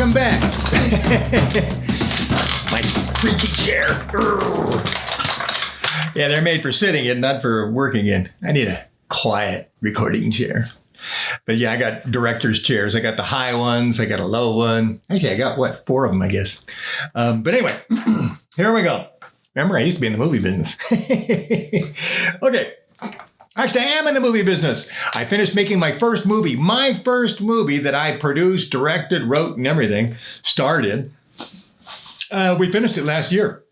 welcome back. My creaky chair. Yeah, they're made for sitting in, not for working in. I need a quiet recording chair. But yeah, I got director's chairs. I got the high ones. I got a low one. Actually, I got, 4 of them, I guess. But anyway, here we go. Remember, I used to be in the movie business. Okay. Actually, I am in the movie business. I finished making my first movie that I produced, directed, wrote, and everything, starred in. We finished it last year.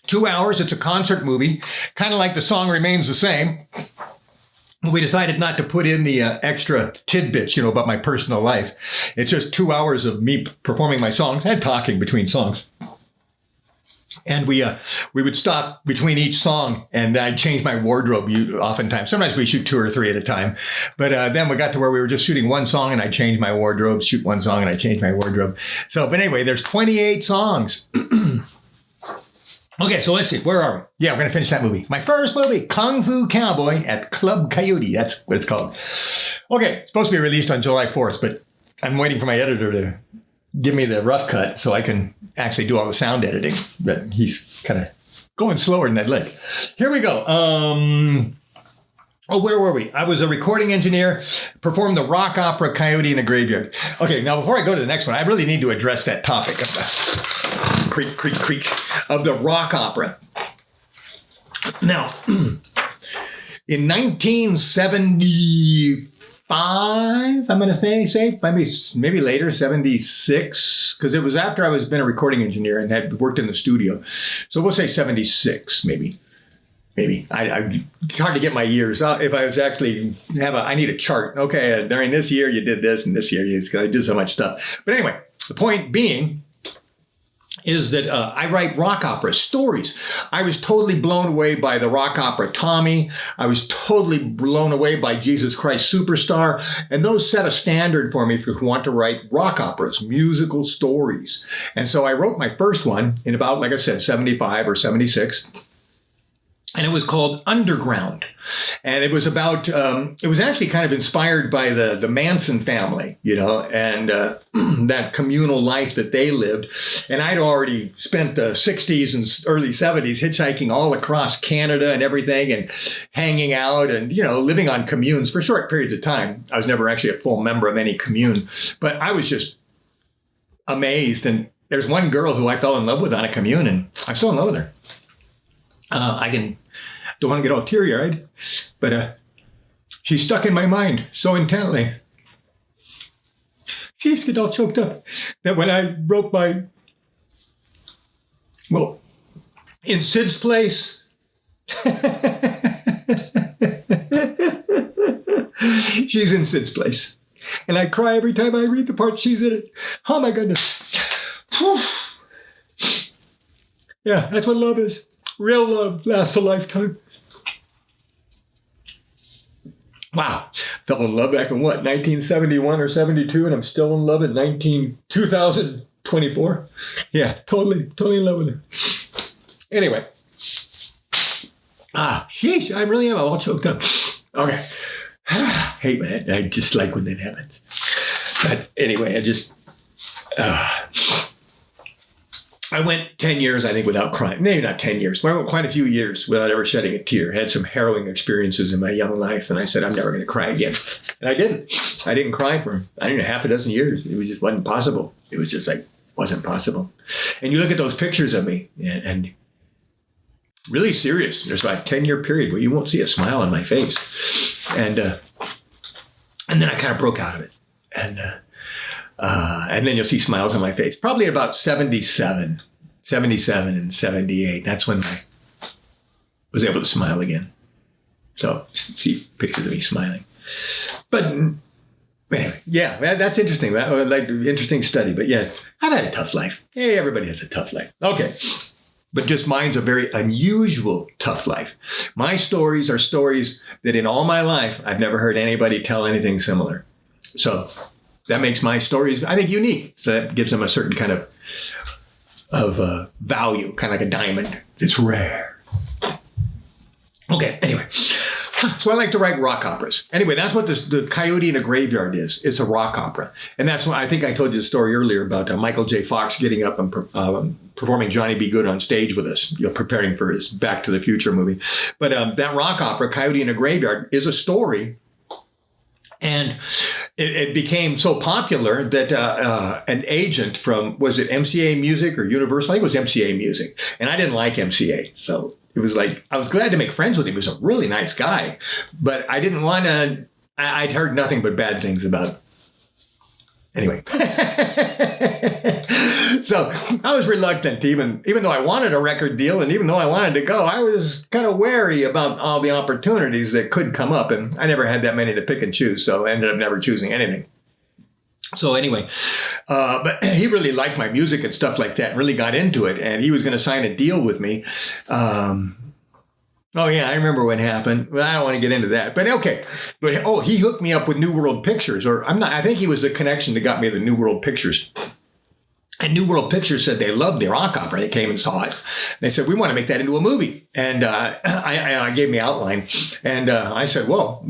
2 hours. It's a concert movie, kind of like The Song Remains the Same. We decided not to put in the extra tidbits, about my personal life. It's just 2 hours of me performing my songs and talking between songs. And we would stop between each song, and I'd change my wardrobe oftentimes. Sometimes we shoot 2 or 3 at a time. But then we got to where we were just shooting one song, and I'd change my wardrobe, shoot one song, and I'd change my wardrobe. But anyway, there's 28 songs. Okay, so let's see. Where are we? Yeah, we're going to finish that movie. My first movie, Kung Fu Cowboy at Club Coyote. That's what it's called. Okay, it's supposed to be released on July 4th, but I'm waiting for my editor to give me the rough cut so I can actually do all the sound editing. But he's kind of going slower than I'd like. Here we go. Where were we? I was a recording engineer, performed the rock opera Coyote in a Graveyard. Okay, now before I go to the next one, I really need to address that topic of the creak of the rock opera. Now, in 1975, I'm going to say maybe later, 76, because it was after I was been a recording engineer and had worked in the studio. So we'll say 76, maybe. I hard to get my years. If I was actually I need a chart. Okay, during this year you did this, and this year you did, I did so much stuff. But anyway, the point being is that I write rock opera stories. I was totally blown away by the rock opera Tommy. I was totally blown away by Jesus Christ Superstar. And those set a standard for me if you want to write rock operas, musical stories. And so I wrote my first one in about, like I said, 75 or 76. And it was called Underground. And it was about, it was actually kind of inspired by the Manson family, and that communal life that they lived. And I'd already spent the 60s and early 70s hitchhiking all across Canada and everything and hanging out and, living on communes for short periods of time. I was never actually a full member of any commune, but I was just amazed. And there's one girl who I fell in love with on a commune, and I'm still in love with her. Don't want to get all teary-eyed, but she's stuck in my mind so intently. She used to get all choked up that when I wrote in Sid's place, she's in Sid's place. And I cry every time I read the part she's in it. Oh my goodness. Yeah, that's what love is. Real love lasts a lifetime. Wow. Fell in love back in 1971 or 72, and I'm still in love at 2024. Yeah, totally in love with her. Anyway. Sheesh, I really am. I'm all choked up. Okay. Hate that. I just like when that happens. But anyway, I went 10 years, I think, without crying. Maybe not 10 years, but I went quite a few years without ever shedding a tear. I had some harrowing experiences in my young life, and I said, I'm never going to cry again. And I didn't. I didn't cry for, half a dozen years. It was just wasn't possible. It was just wasn't possible. And you look at those pictures of me, and really serious. There's about a 10-year period where you won't see a smile on my face. And then I kind of broke out of it. And then you'll see smiles on my face. Probably about 77 and 78. That's when I was able to smile again. So see pictures of me smiling. But anyway, yeah, that's interesting. That was like an interesting study. But yeah, I've had a tough life. Hey, everybody has a tough life. Okay. But just mine's a very unusual tough life. My stories are stories that in all my life, I've never heard anybody tell anything similar. So that makes my stories, I think, unique. So that gives them a certain kind of value, kind of like a diamond. It's rare. Okay, anyway. So I like to write rock operas. Anyway, that's what the Coyote in a Graveyard is. It's a rock opera. And that's why I think I told you the story earlier about Michael J. Fox getting up and performing Johnny B. Goode on stage with us, preparing for his Back to the Future movie. But that rock opera, Coyote in a Graveyard, is a story. And it became so popular that an agent from, was it MCA Music or Universal? I think it was MCA Music. And I didn't like MCA. So it was like, I was glad to make friends with him. He was a really nice guy. But I didn't want to, I'd heard nothing but bad things about him. Anyway. So I was reluctant, even though I wanted a record deal and even though I wanted to go, I was kind of wary about all the opportunities that could come up. And I never had that many to pick and choose. So I ended up never choosing anything. So anyway, but he really liked my music and stuff like that, and really got into it. And he was going to sign a deal with me. Oh, yeah, I remember what happened. Well, I don't want to get into that. But okay. But he hooked me up with New World Pictures. I think he was the connection that got me the New World Pictures. And New World Pictures said they loved the rock opera. They came and saw it. They said, we want to make that into a movie. And I gave me outline. And I said, well,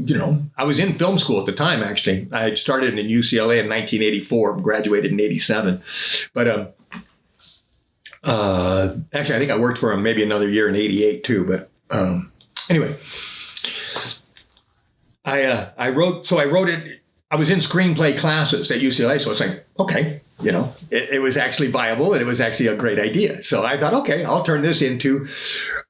I was in film school at the time, actually. I had started in UCLA in 1984, graduated in 87. But actually, I think I worked for him maybe another year in 88, too. But anyway, I wrote it. I was in screenplay classes at UCLA. So it's like, okay. It was actually viable and it was actually a great idea. So I thought, okay, I'll turn this into,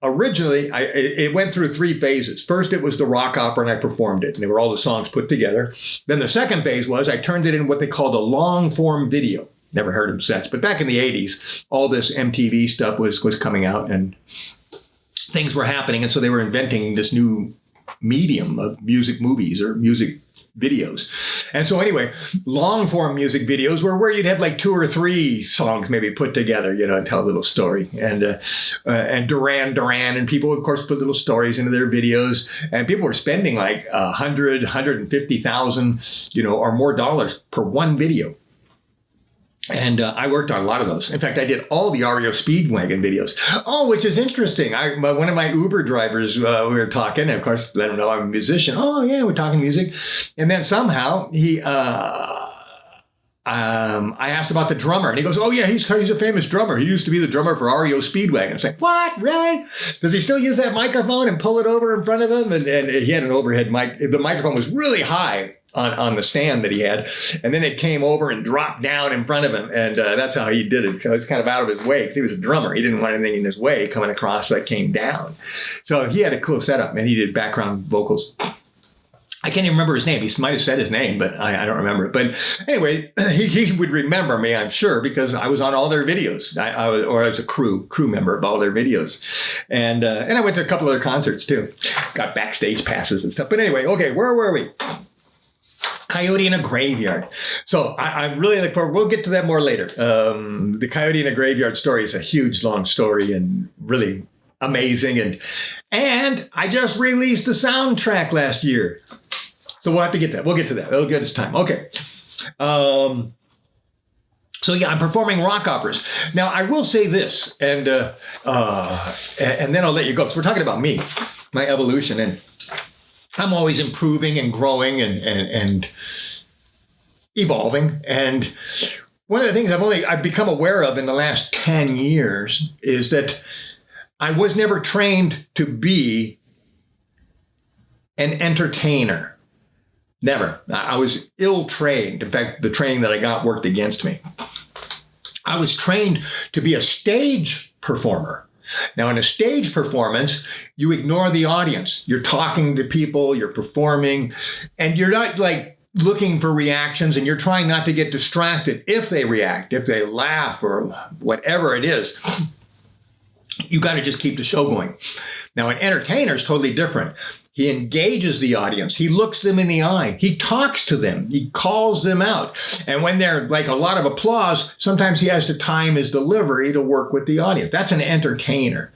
originally, it went through 3 phases. First, it was the rock opera and I performed it. And there were all the songs put together. Then the second phase was I turned it in what they called a long form video. Never heard them since. But back in the 80s, all this MTV stuff was coming out and things were happening. And so they were inventing this new medium of music movies or music videos. And so anyway, long form music videos were where you'd have like 2 or 3 songs maybe put together, and tell a little story. And Duran and people, of course, put little stories into their videos. And people were spending like $150,000, or more dollars per one video. And I worked on a lot of those. In fact, I did all the REO Speedwagon videos. Oh, which is interesting. One of my Uber drivers, we were talking. And of course, let him know I'm a musician. Oh, yeah, we're talking music. And then somehow I asked about the drummer. And he goes, oh, yeah, he's a famous drummer. He used to be the drummer for REO Speedwagon. It's like, what? Really? Does he still use that microphone and pull it over in front of him? And he had an overhead mic. The microphone was really high on the stand that he had. And then it came over and dropped down in front of him. And that's how he did it. It was kind of out of his way because he was a drummer. He didn't want anything in his way coming across that came down. So he had a cool setup and he did background vocals. I can't even remember his name. He might have said his name, but I don't remember it. But anyway, he would remember me, I'm sure, because I was on all their videos. I was a crew member of all their videos. And I went to a couple other concerts too. Got backstage passes and stuff. But anyway, okay, where were we? Coyote in a Graveyard. So I'm really looking forward. We'll get to that more later. The Coyote in a Graveyard story is a huge, long story and really amazing. And I just released the soundtrack last year. So we'll have to get that. We'll get to that. It'll get us time. Okay. So yeah, I'm performing rock operas. Now, I will say this, and then I'll let you go. So we're talking about me, my evolution, and I'm always improving and growing and evolving. And one of the things I've become aware of in the last 10 years is that I was never trained to be an entertainer. Never. I was ill-trained. In fact, the training that I got worked against me. I was trained to be a stage performer. Now, in a stage performance, you ignore the audience. You're talking to people, you're performing, and you're not like looking for reactions, and you're trying not to get distracted if they react, if they laugh or whatever it is. You got to just keep the show going. Now, an entertainer is totally different. He engages the audience. He looks them in the eye. He talks to them. He calls them out. And when they're like a lot of applause, sometimes he has to time his delivery to work with the audience. That's an entertainer.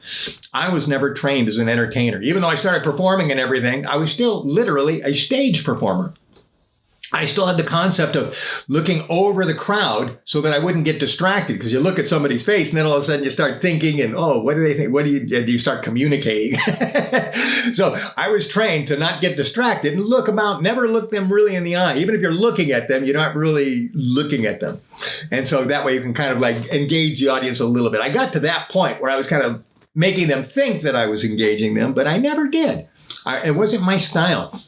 I was never trained as an entertainer. Even though I started performing and everything, I was still literally a stage performer. I still had the concept of looking over the crowd so that I wouldn't get distracted, because you look at somebody's face and then all of a sudden you start thinking and, oh, what do they think? What do you start communicating? So I was trained to not get distracted and never look them really in the eye. Even if you're looking at them, you're not really looking at them. And so that way you can kind of like engage the audience a little bit. I got to that point where I was kind of making them think that I was engaging them, but I never did. It wasn't my style.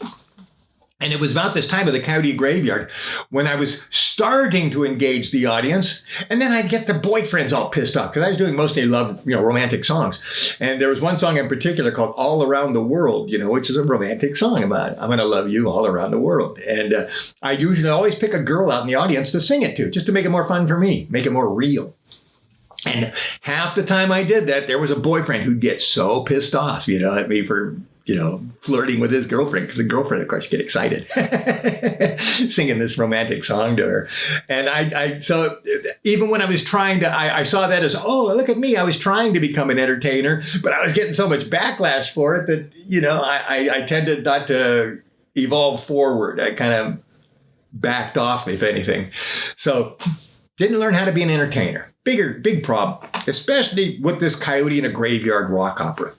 And it was about this time of the Coyote Graveyard when I was starting to engage the audience. And then I'd get the boyfriends all pissed off, because I was doing mostly romantic songs. And there was one song in particular called All Around the World, which is a romantic song about I'm going to love you all around the world. And I usually always pick a girl out in the audience to sing it to, just to make it more fun for me, make it more real. And half the time I did that, there was a boyfriend who'd get so pissed off, at me for flirting with his girlfriend, because the girlfriend, of course, get excited singing this romantic song to her. And so even when I was trying to, I saw that as, oh, look at me. I was trying to become an entertainer, but I was getting so much backlash for it that, I tended not to evolve forward. I kind of backed off, if anything. So didn't learn how to be an entertainer. Big problem, especially with this Coyote in a Graveyard rock opera.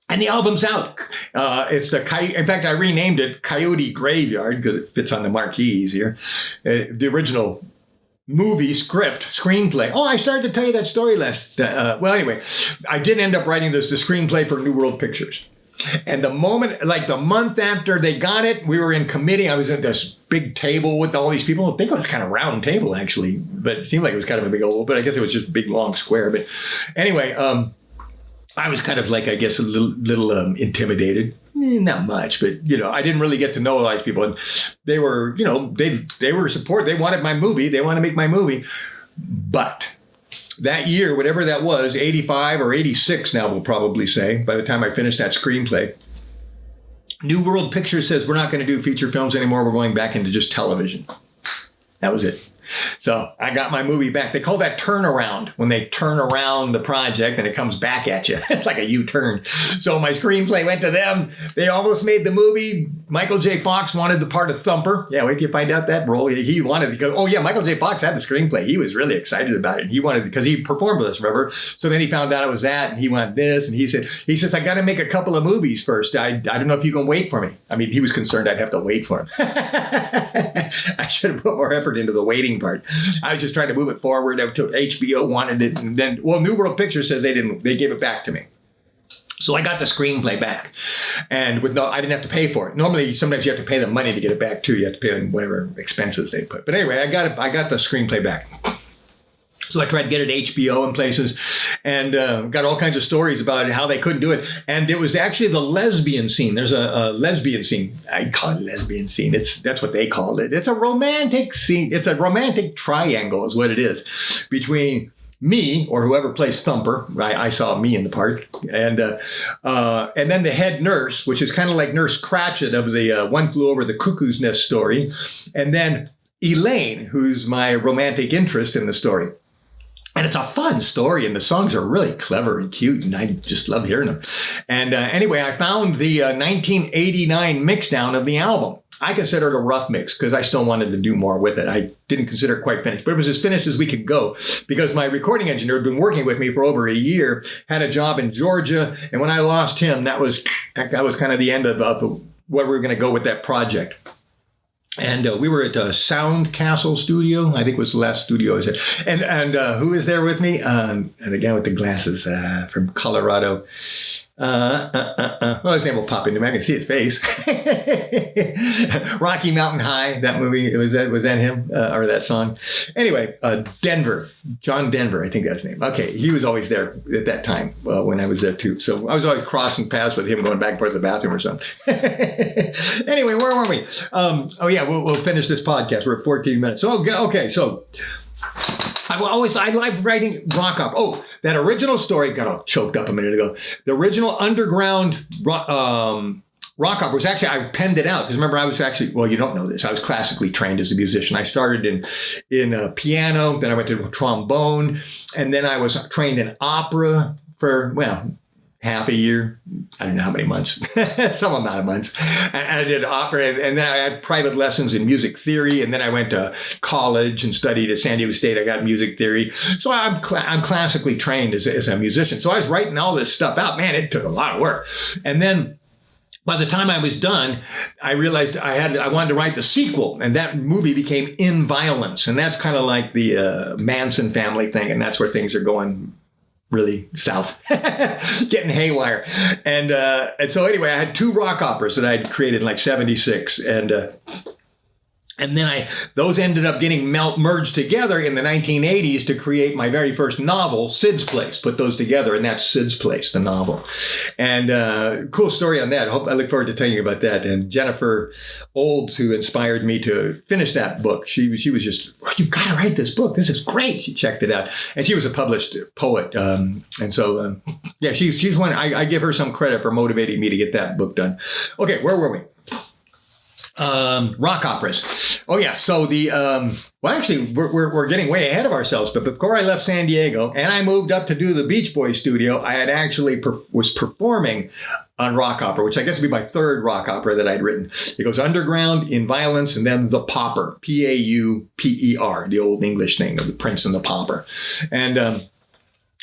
And the album's out. It's in fact, I renamed it Coyote Graveyard because it fits on the marquee easier. The original movie screenplay. Oh, I started to tell you that story last. Anyway, I did end up writing the screenplay for New World Pictures. And the month after they got it, we were in committee. I was at this big table with all these people. I think it was kind of round table, actually, but it seemed like it was kind of a big oval, but I guess it was just a big, long square. But anyway, I was kind of like, I guess, a little intimidated. Not much, but, I didn't really get to know a lot of people. And they were, they were supportive. They wanted my movie. They want to make my movie. But that year, whatever that was, 85 or 86 now, we'll probably say, by the time I finished that screenplay, New World Pictures says, we're not going to do feature films anymore. We're going back into just television. That was it. So I got my movie back. They call that turnaround, when they turn around the project and it comes back at you. It's like a U-turn. So my screenplay went to them. They almost made the movie. Michael J. Fox wanted the part of Thumper. Yeah, wait till you find out that role. He wanted, because, oh yeah, Michael J. Fox had the screenplay. He was really excited about it. He wanted, because he performed with us, remember? So then he found out it was that, and he wanted this, and he says, I got to make a couple of movies first. I don't know if you can wait for me. I mean, he was concerned I'd have to wait for him. I should have put more effort into the waiting part. I was just trying to move it forward until HBO wanted it. And then, New World Pictures says they gave it back to me. So I got the screenplay back, and I didn't have to pay for it. Normally, sometimes you have to pay them money to get it back too. You have to pay them whatever expenses they put. But anyway, I got the screenplay back. So I tried to get it HBO and places, and got all kinds of stories about it, how they couldn't do it. And it was actually the lesbian scene. There's a lesbian scene. I call it lesbian scene. That's what they called it. It's a romantic scene. It's a romantic triangle is what it is, between me, or whoever plays Thumper. I saw me in the part. And then the head nurse, which is kind of like Nurse Cratchit of the One Flew Over the Cuckoo's Nest story. And then Elaine, who's my romantic interest in the story. And it's a fun story, and the songs are really clever and cute, and I just love hearing them. And anyway, I found the 1989 mixdown of the album. I consider it a rough mix because I still wanted to do more with it. I didn't consider it quite finished, but it was as finished as we could go, because my recording engineer had been working with me for over a year, had a job in Georgia, and when I lost him, that was kind of the end of where we were going to go with that project. And we were at Sound Castle Studio. I think was the last studio I was at. And who is there with me? And the guy with the glasses from Colorado. Well, his name will pop into me. I can see his face. Rocky Mountain High, that movie. Was that him or that song? Anyway, John Denver, I think that's his name. Okay, he was always there at that time when I was there too. So I was always crossing paths with him, going back and forth to the bathroom or something. Anyway, where were we? We'll finish this podcast. We're at 14 minutes. So okay, so. I like writing rock opera. Oh, that original story got all choked up a minute ago. The original underground rock opera was actually, I penned it out because remember I was actually, well, you don't know this. I was classically trained as a musician. I started in piano, then I went to trombone, and then I was trained in opera for, half a year. I don't know how many months, some amount of months. And I did opera, and then I had private lessons in music theory. And then I went to college and studied at San Diego State. I got music theory. So I'm classically trained as a musician. So I was writing all this stuff out. Man, it took a lot of work. And then by the time I was done, I realized I wanted to write the sequel, and that movie became In Violence, and that's kind of like the Manson family thing, and that's where things are going really south, getting haywire. And so anyway, I had 2 rock operas that I'd created in like '76, and then those ended up getting merged together in the 1980s to create my very first novel, Sid's Place. Put those together, and that's Sid's Place, the novel. And cool story on that. I look forward to telling you about that. And Jennifer Olds, who inspired me to finish that book, she was just, you've got to write this book. This is great. She checked it out. And she was a published poet. And so, yeah, she's one. I give her some credit for motivating me to get that book done. Okay, where were we? Rock operas. Oh yeah. So well, actually, we're getting way ahead of ourselves. But before I left San Diego and I moved up to do the Beach Boys studio, I had actually was performing on rock opera, which I guess would be my 3rd rock opera that I'd written. It goes Underground, In Violence, and then The Pauper, Pauper, the old English thing of the Prince and the Pauper, and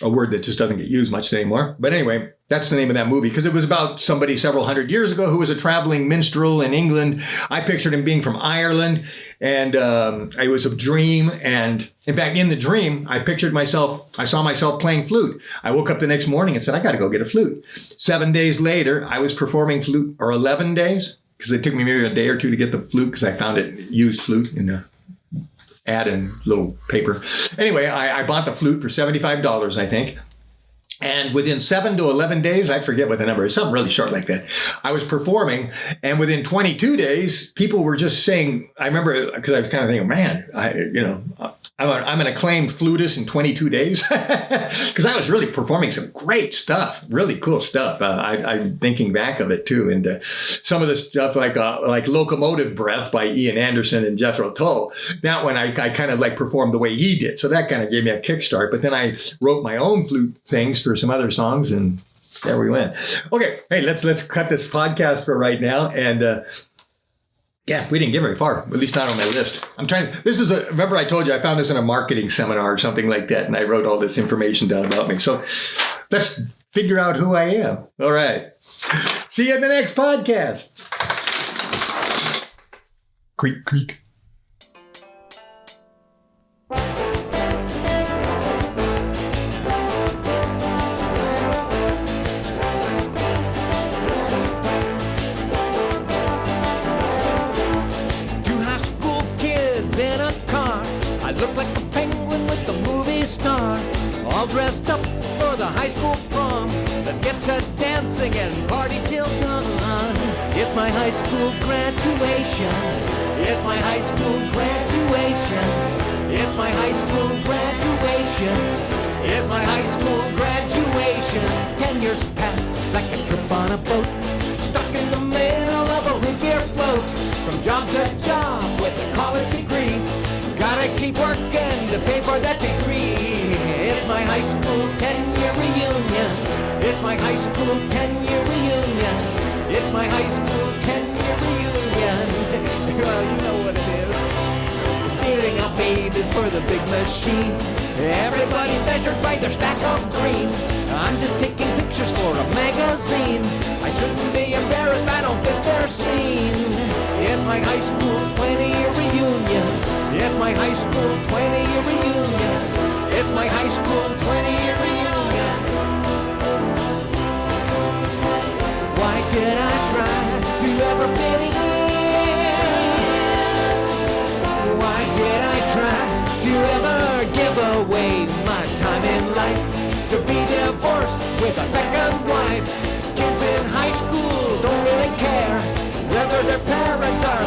a word that just doesn't get used much anymore. But anyway, that's the name of that movie, because it was about somebody several hundred years ago who was a traveling minstrel in England. I pictured him being from Ireland, and it was a dream. And in fact, in the dream, I saw myself playing flute. I woke up the next morning and said, I got to go get a flute. 7 days later, I was performing flute, or 11 days, because it took me maybe a day or 2 to get the flute, because I found it used flute in a ad in little paper. Anyway, I bought the flute for $75, I think. And within 7 to 11 days, I forget what the number is, something really short like that, I was performing. And within 22 days, people were just saying, I remember, because I was kind of thinking, man, I'm an acclaimed flutist in 22 days. Because I was really performing some great stuff, really cool stuff. I'm thinking back of it too. And some of the stuff like Locomotive Breath by Ian Anderson and Jethro Tull, that one I kind of like performed the way he did. So that kind of gave me a kickstart. But then I wrote my own flute things for some other songs, and there we went. Okay, hey, let's cut this podcast for right now. And yeah, we didn't get very far, at least not on my list. Remember I told you I found this in a marketing seminar or something like that, and I wrote all this information down about me. So let's figure out who I am. All right. See you in the next podcast. Creak, creak. All dressed up for the high school prom. Let's get to dancing and party till dawn. It's my high school graduation. It's my high school graduation. It's my high school graduation. It's my high school graduation. 10 years past like a trip on a boat, stuck in the middle of a root beer float. From job to job with a college degree, gotta keep working to pay for that degree. It's my high school 10-year reunion. It's my high school 10-year reunion. It's my high school 10-year reunion. Well, you know what it is. Stealing out babies for the big machine. Everybody's measured by their stack of green. I'm just taking pictures for a magazine. I shouldn't be embarrassed, I don't fit their scene. It's my high school 20-year reunion. It's my high school 20-year reunion. It's my high school 20-year reunion. Why did I try to ever fit in? Why did I try to ever give away my time in life to be divorced with a second wife? Kids in high school don't really care whether their parents are